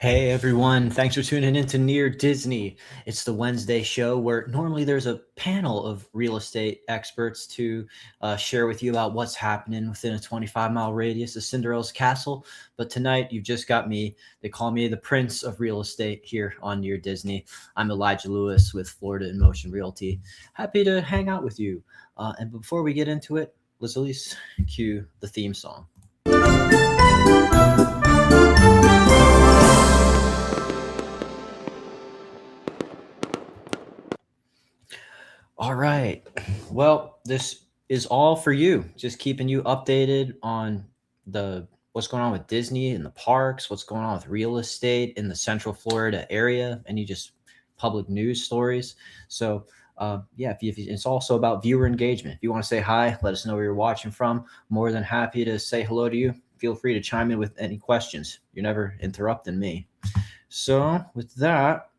Hey everyone, thanks for tuning in to Near Disney. It's the Wednesday show where normally there's a panel of real estate experts to share with you about what's happening within a 25-mile radius of Cinderella's castle. But tonight you've just got me. They call me the Prince of Real Estate here on Near Disney. I'm Elijah Lewis with Florida and Motion Realty. Happy to hang out with you. And before we get into it, let's at least cue the theme song. All right. Well, this is all for you. Just keeping you updated on the what's going on with Disney and the parks, what's going on with real estate in the Central Florida area, any just public news stories. So, yeah, if it's also about viewer engagement. If you want to say hi, let us know where you're watching from. More than happy to say hello to you. Feel free to chime in with any questions. You're never interrupting me. So, with that,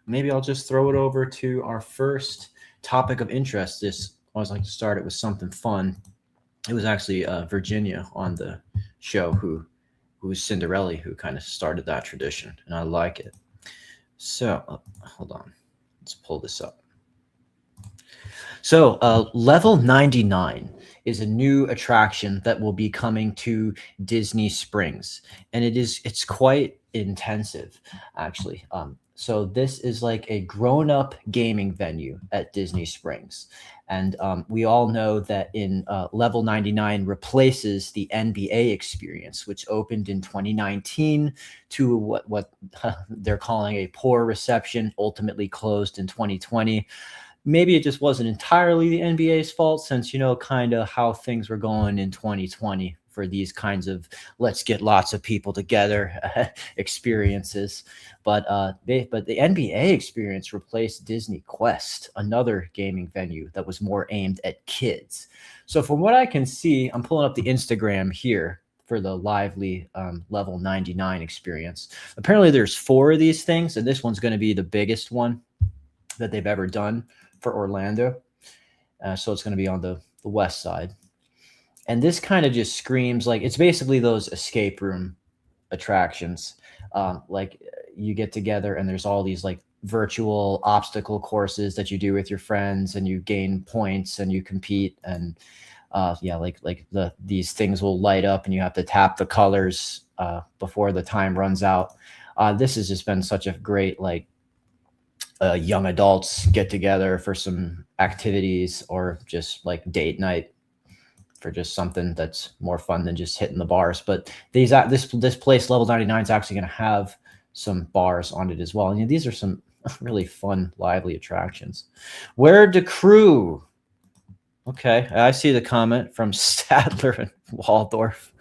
maybe I'll just throw it over to our first topic of interest. I always like to start it with something fun. It was actually Virginia on the show who's Cinderella, who kind of started that tradition, and I like it. So hold on, let's pull this up. So level 99 is a new attraction that will be coming to Disney Springs, and it's quite intensive actually. So this is like a grown-up gaming venue at Disney Springs. And we all know that in level 99 replaces the NBA experience, which opened in 2019 to what they're calling a poor reception, ultimately closed in 2020. Maybe it just wasn't entirely the NBA's fault, since kind of how things were going in 2020 for these kinds of let's get lots of people together experiences. But the NBA experience replaced Disney Quest, another gaming venue that was more aimed at kids. So from what I can see, I'm pulling up the Instagram here for the lively level 99 experience. Apparently there's 4 of these things, and this one's going to be the biggest one that they've ever done for Orlando. So it's going to be on the west side. And this kind of just screams like it's basically those escape room attractions. Like you get together and there's all these like virtual obstacle courses that you do with your friends, and you gain points and you compete. And these things will light up and you have to tap the colors before the time runs out. This has just been such a great young adults get together for some activities, or just like date night for just something that's more fun than just hitting the bars. But this place, level 99, is actually going to have some bars on it as well. And these are some really fun, lively attractions. Where the crew? Okay, I see the comment from Stadler and Waldorf.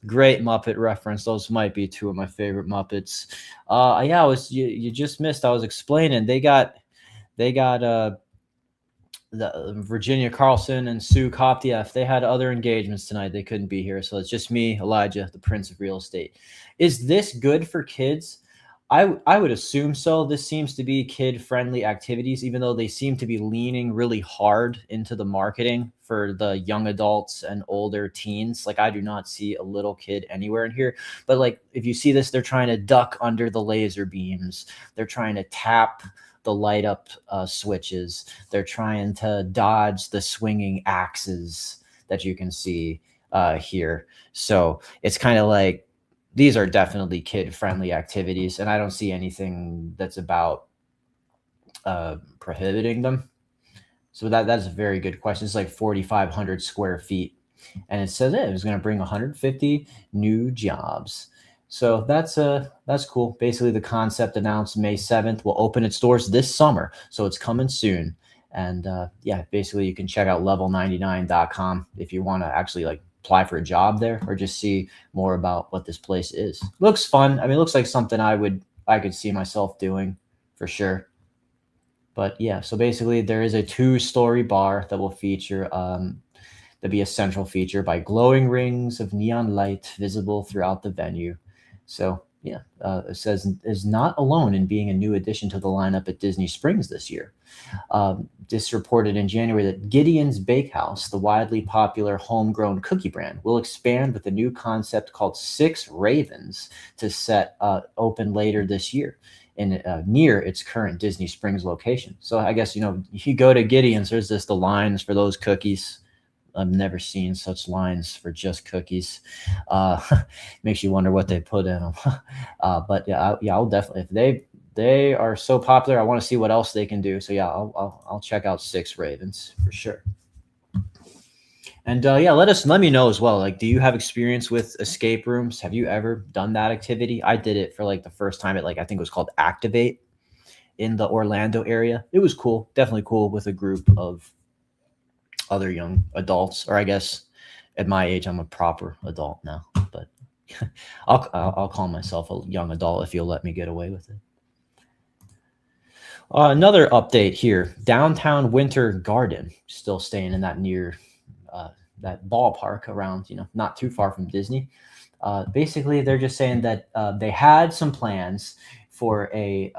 Great Muppet reference. Those might be 2 of my favorite Muppets. You just missed. I was explaining they got the Virginia Carlson and Sue Koptiev. They had other engagements tonight. They couldn't be here, so it's just me, Elijah, the Prince of Real Estate. Is this good for kids? I would assume so. This seems to be kid-friendly activities, even though they seem to be leaning really hard into the marketing for the young adults and older teens. Like, I do not see a little kid anywhere in here. But like, if you see this, they're trying to duck under the laser beams. They're trying to tap the light up switches. They're trying to dodge the swinging axes that you can see here. So it's kind of like, these are definitely kid-friendly activities, and I don't see anything that's about prohibiting them. So that's a very good question. It's like 4,500 square feet, and it says it was going to bring 150 new jobs. So that's cool. Basically, the concept announced May 7th will open its doors this summer, so it's coming soon. And basically, you can check out level99.com if you want to actually apply for a job there, or just see more about what this place is. Looks fun. I mean, it looks like something I could see myself doing for sure. But yeah, so basically there is a 2-story bar that will feature there'll be a central feature by glowing rings of neon light visible throughout the venue. So it says is not alone in being a new addition to the lineup at Disney Springs this year. This reported in January that Gideon's Bakehouse, the widely popular homegrown cookie brand, will expand with a new concept called Six Ravens to set open later this year in near its current Disney Springs location. So I guess, if you go to Gideon's, there's the lines for those cookies. I've never seen such lines for just cookies. Makes you wonder what they put in them. But I'll definitely, if they are so popular, I want to see what else they can do. So yeah, I'll check out Six Ravens for sure. And let me know as well. Like, do you have experience with escape rooms? Have you ever done that activity? I did it for like the first time at I think it was called Activate in the Orlando area. It was cool, definitely cool with a group of other young adults, or I guess at my age, I'm a proper adult now, but I'll call myself a young adult if you'll let me get away with it. Another update here, Downtown Winter Garden, still staying in that near that ballpark around, not too far from Disney. Basically, they're just saying that they had some plans for a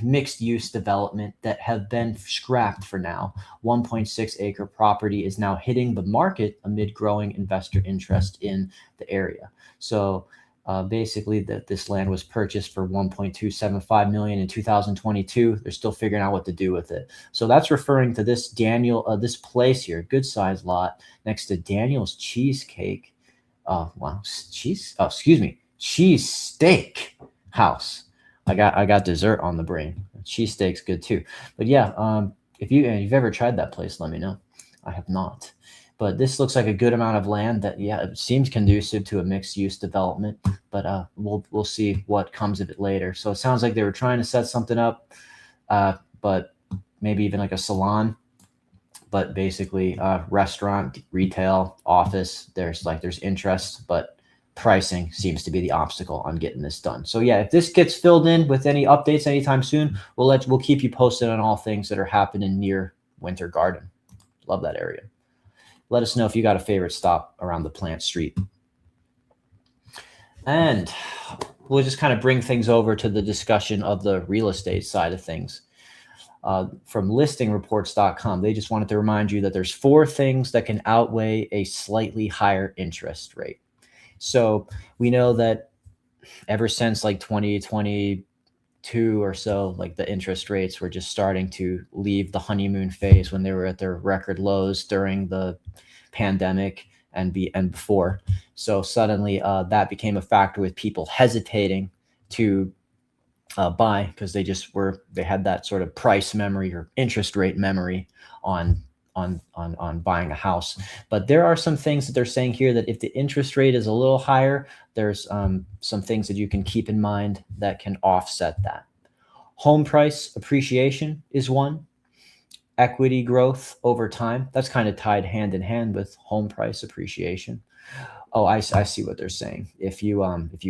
mixed use development that have been scrapped for now. 1.6 acre property is now hitting the market amid growing investor interest in the area. So basically this land was purchased for $1.275 million in 2022. They're still figuring out what to do with it. So that's referring to this this place here, good size lot next to Daniel's Cheesecake. Cheese steak house. I got dessert on the brain. Cheesesteak's good too. But yeah, if you've ever tried that place, let me know. I have not. But this looks like a good amount of land that, it seems conducive to a mixed use development. But we'll see what comes of it later. So it sounds like they were trying to set something up, but maybe even like a salon. But basically, restaurant, retail, office. There's interest, but pricing seems to be the obstacle on getting this done. So yeah, if this gets filled in with any updates anytime soon, we'll keep you posted on all things that are happening near Winter Garden. Love that area. Let us know if you got a favorite stop around the Plant Street. And we'll just kind of bring things over to the discussion of the real estate side of things. From listingreports.com, they just wanted to remind you that there's 4 things that can outweigh a slightly higher interest rate. So we know that ever since 2022 or so, the interest rates were just starting to leave the honeymoon phase when they were at their record lows during the pandemic and before. So suddenly that became a factor with people hesitating to buy because they had that sort of price memory or interest rate memory on buying a house. But there are some things that they're saying here that if the interest rate is a little higher, there's some things that you can keep in mind that can offset that. Home price appreciation is one. Equity growth over time, that's kind of tied hand in hand with home price appreciation. Oh, I see what they're saying. If you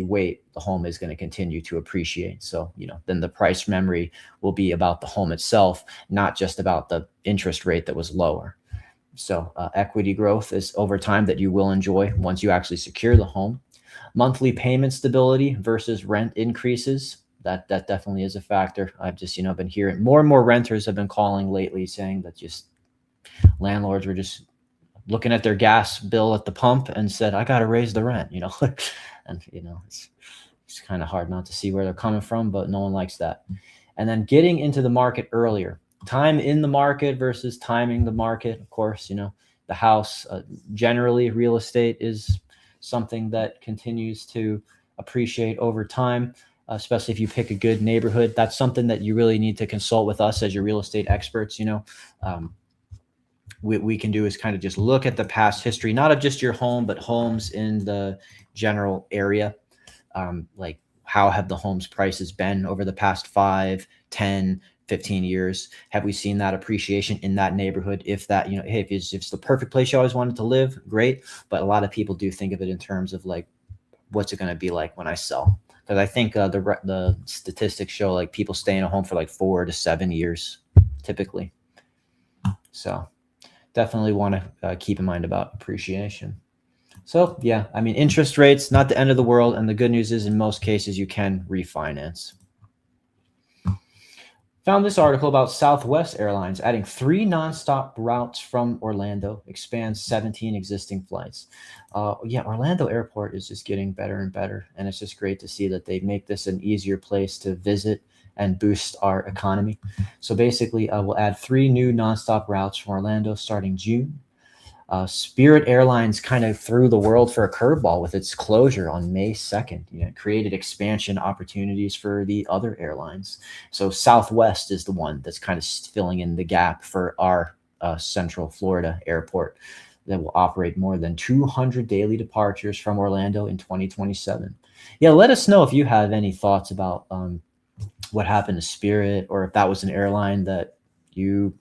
wait, the home is going to continue to appreciate. So, then the price memory will be about the home itself, not just about the interest rate that was lower. So equity growth is over time that you will enjoy once you actually secure the home. Monthly payment stability versus rent increases. That definitely is a factor. I've just, been hearing more and more renters have been calling lately saying that just landlords were just looking at their gas bill at the pump and said, I got to raise the rent, and, it's kind of hard not to see where they're coming from, but no one likes that. And then getting into the market earlier, time in the market versus timing the market. Of course, the house, generally real estate is something that continues to appreciate over time, especially if you pick a good neighborhood. That's something that you really need to consult with us as your real estate experts. We can do is kind of just look at the past history, not of just your home, but homes in the general area. Like how have the homes prices been over the past 5, 10, 15 years? Have we seen that appreciation in that neighborhood? If that, hey, if it's the perfect place you always wanted to live, great. But a lot of people do think of it in terms of what's it going to be like when I sell? Because I think the statistics show people stay in a home for 4 to 7 years typically. So definitely want to keep in mind about appreciation. So yeah, I mean, interest rates, not the end of the world. And the good news is in most cases, you can refinance. Found this article about Southwest Airlines adding 3 nonstop routes from Orlando, expands 17 existing flights. Yeah, Orlando Airport is just getting better and better, and it's just great to see that they make this an easier place to visit and boost our economy. So basically, we'll add 3 new nonstop routes from Orlando starting June. Spirit Airlines kind of threw the world for a curveball with its closure on May 2nd. You know, it created expansion opportunities for the other airlines. So Southwest is the one that's kind of filling in the gap for our Central Florida airport that will operate more than 200 daily departures from Orlando in 2027. Yeah, let us know if you have any thoughts about what happened to Spirit, or if that was an airline that you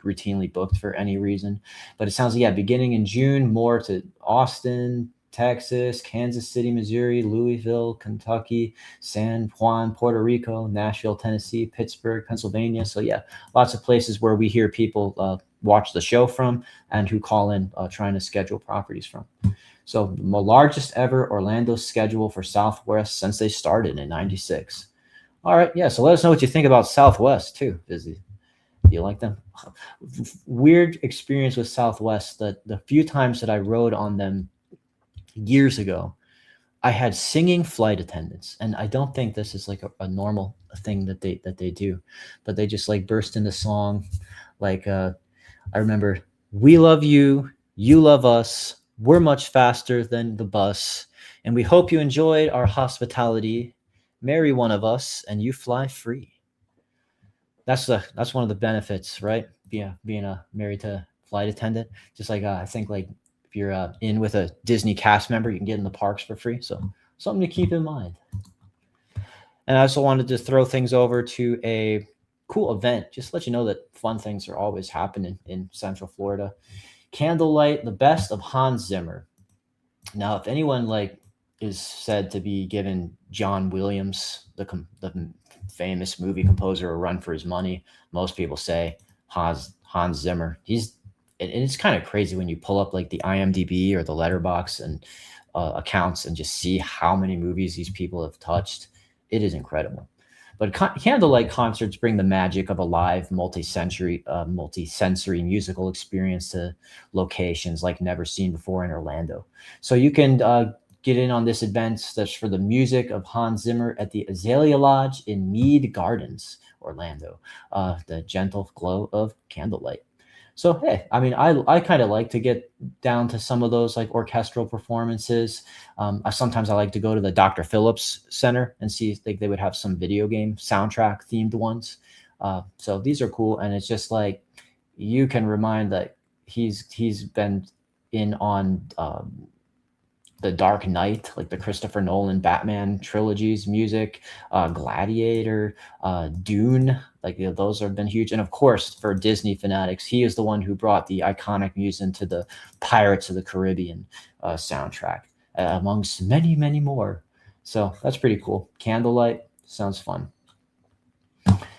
routinely booked for any reason. But it sounds like, yeah, beginning in June, more to Austin, Texas, Kansas City, Missouri, Louisville, Kentucky, San Juan, Puerto Rico, Nashville, Tennessee, Pittsburgh, Pennsylvania. So yeah, lots of places where we hear people watch the show from and who call in trying to schedule properties from. So the largest ever Orlando schedule for Southwest since they started in '96. All right, yeah. So let us know what you think about Southwest too, Busy. Do you like them? Weird experience with Southwest. That the few times that I rode on them years ago, I had singing flight attendants, and I don't think this is like a normal thing that they do, but they just like burst into song. Like I remember, "We love you, you love us. We're much faster than the bus, and we hope you enjoyed our hospitality. Marry one of us, and you fly free." That's one of the benefits, right? Being a married to flight attendant. Just like I think like if you're in with a Disney cast member, you can get in the parks for free. So something to keep in mind. And I also wanted to throw things over to a cool event. Just to let you know that fun things are always happening in Central Florida. Candlelight, the best of Hans Zimmer. Now, if anyone like is said to be given John Williams, the famous movie composer, a run for his money, most people say Hans Zimmer. And it's kind of crazy when you pull up like the IMDb or the Letterbox and accounts and just see how many movies these people have touched. It is incredible. But candlelight concerts bring the magic of a live, multi-sensory musical experience to locations like never seen before in Orlando. So you can get in on this event that's for the music of Hans Zimmer at the Azalea Lodge in Mead Gardens, Orlando. The gentle glow of candlelight. So hey, I mean, I kind of like to get down to some of those like orchestral performances. Sometimes I like to go to the Dr. Phillips Center and see if they would have some video game soundtrack themed ones. So these are cool, and it's just like you can remind that he's been in on the Dark Knight, like the Christopher Nolan Batman trilogies, music, Gladiator, Dune, like those have been huge. And of course, for Disney fanatics, he is the one who brought the iconic music into the Pirates of the Caribbean soundtrack, amongst many, many more. So that's pretty cool. Candlelight sounds fun.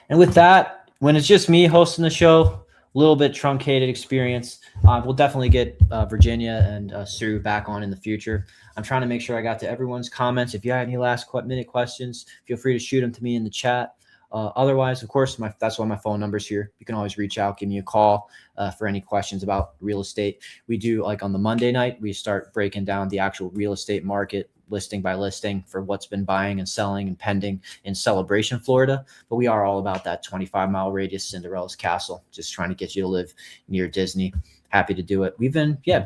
And with that, when it's just me hosting the show, a little bit truncated experience. We'll definitely get Virginia and Sue back on in the future. I'm trying to make sure I got to everyone's comments. If you have any last-minute questions, feel free to shoot them to me in the chat. Otherwise, of course, that's why my phone number's here. You can always reach out, give me a call for any questions about real estate. We do, like on the Monday night, we start breaking down the actual real estate market, listing by listing, for what's been buying and selling and pending in Celebration, Florida. But we are all about that 25-mile radius Cinderella's Castle, just trying to get you to live near Disney. Happy to do it.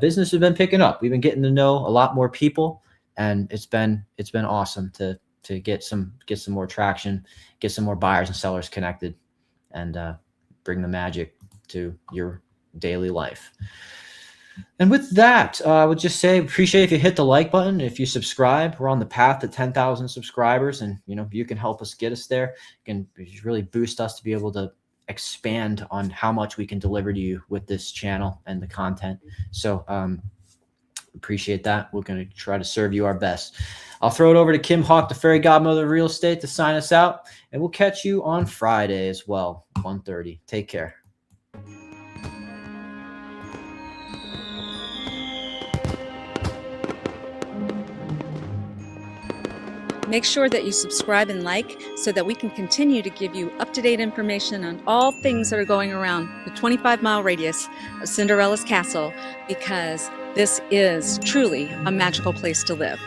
Business has been picking up. We've been getting to know a lot more people, and it's been awesome to get some more traction, get some more buyers and sellers connected, and bring the magic to your daily life. And with that, I would just say, appreciate if you hit the like button. If you subscribe, we're on the path to 10,000 subscribers, and you can help us get us there. You can really boost us to be able to expand on how much we can deliver to you with this channel and the content. So appreciate that. We're going to try to serve you our best. I'll throw it over to Kim Hawk, the fairy godmother of real estate, to sign us out, and we'll catch you on Friday as well, 1:30. Take care. Make sure that you subscribe and like so that we can continue to give you up-to-date information on all things that are going around the 25-mile radius of Cinderella's castle, because this is truly a magical place to live.